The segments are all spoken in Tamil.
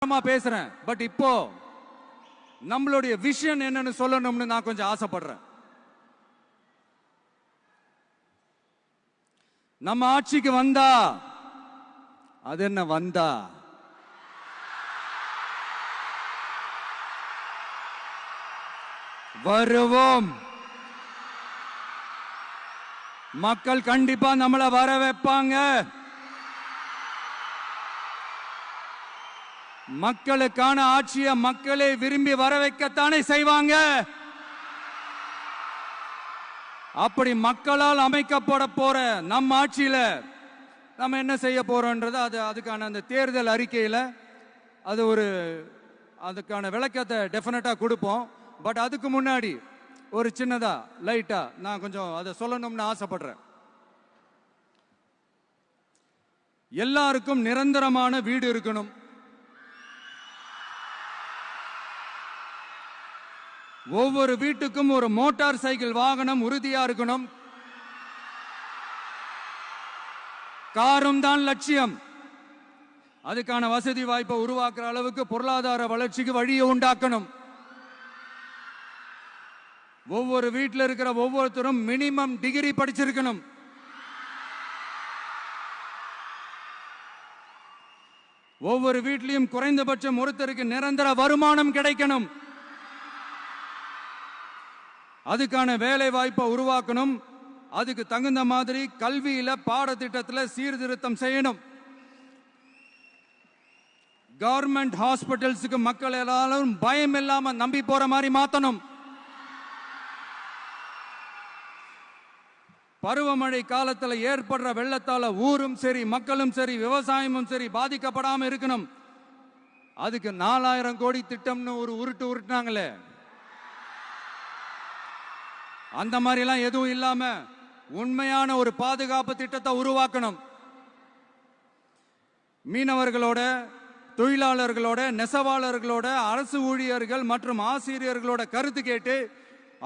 தாராளமா பேசுறேன். பட் இப்போ நம்மளுடைய விஷன் என்னன்னு சொல்லணும்னு நான் கொஞ்சம் ஆசைப்படுறேன். நம்ம ஆட்சிக்கு வந்தா அது என்ன வந்தா வருவோம். மக்கள் கண்டிப்பா நம்மளை வர வைப்பாங்க. மக்களுக்கான ஆட்சியை மக்களே விரும்பி வர வைக்கத்தானே செய்வாங்க. அப்படி மக்களால் அமைக்கப்பட போற நம்ம ஆட்சியில நம்ம என்ன செய்ய போறோம்ன்றது அதுக்கான அந்த தேர்தல் அறிக்கையில அதுக்கான விளக்கத்தை டெஃபினட்டா கொடுப்போம். பட் அதுக்கு முன்னாடி ஒரு சின்னதா லைட்டா நான் கொஞ்சம் அதை சொல்லணும்னு ஆசைப்படுறேன். எல்லாருக்கும் நிரந்தரமான வீடு இருக்கணும். ஒவ்வொரு வீட்டுக்கும் ஒரு மோட்டார் சைக்கிள் வாகனம் உறுதியா இருக்கணும். காரும் தான் லட்சியம். அதுக்கான வசதி வாய்ப்பை உருவாக்குற அளவுக்கு பொருளாதார வளர்ச்சிக்கு வழியை உண்டாக்கணும். ஒவ்வொரு வீட்டில் இருக்கிற ஒவ்வொருத்தரும் மினிமம் டிகிரி படிச்சிருக்கணும். ஒவ்வொரு வீட்லயும் குறைந்தபட்சம் ஒருத்தருக்கு நிரந்தர வருமானம் கிடைக்கணும். அதுக்கான வேலை வாய்ப்பை உருவாக்கணும். அதுக்கு தகுந்த மாதிரி கல்வியில பாடத்திட்டத்தில் சீர்திருத்தம் செய்யணும். கவர்மெண்ட் ஹாஸ்பிட்டல்ஸுக்கு மக்கள் எல்லாரும் பயம் இல்லாம நம்பி போற மாதிரி மாத்தணும். பருவமழை காலத்தில் ஏற்படுற வெள்ளத்தால ஊரும் சரி மக்களும் சரி விவசாயமும் சரி பாதிக்கப்படாம இருக்கணும். அதுக்கு 4000 கோடி திட்டம்னு ஒரு உருட்டுனாங்களே, அந்த மாதிரி எல்லாம் எதுவும் இல்லாம உண்மையான ஒரு பாதுகாப்பு திட்டத்தை உருவாக்கணும். மீனவர்களோட, தொழிலாளர்களோட, நெசவாளர்களோட, அரசு ஊழியர்கள் மற்றும் ஆசிரியர்களோட கருத்து கேட்டு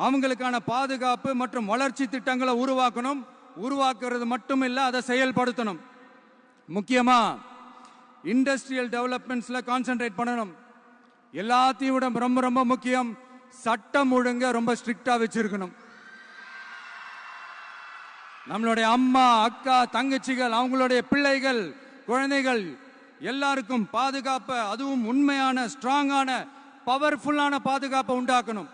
அவங்களுக்கான பாதுகாப்பு மற்றும் வளர்ச்சி திட்டங்களை உருவாக்கணும். உருவாக்குறது மட்டும் இல்ல, அதை செயல்படுத்தணும். முக்கியமா இண்டஸ்ட்ரியல் டெவலப்மெண்ட்ஸ்ல கான்சென்ட்ரேட் பண்ணணும். எல்லாத்தையும் விட ரொம்ப ரொம்ப முக்கியம், சட்டம் ஒழுங்க ரொம்ப ஸ்ட்ரிக்டா வச்சிருக்கணும். நம்மளுடைய அம்மா, அக்கா, தங்கச்சிகள், அவங்களுடைய பிள்ளைகள், குழந்தைகள் எல்லாருக்கும் பாதுகாப்பை, அதுவும் உண்மையான ஸ்ட்ராங்கான பவர்ஃபுல்லான பாதுகாப்பை உண்டாக்கணும்.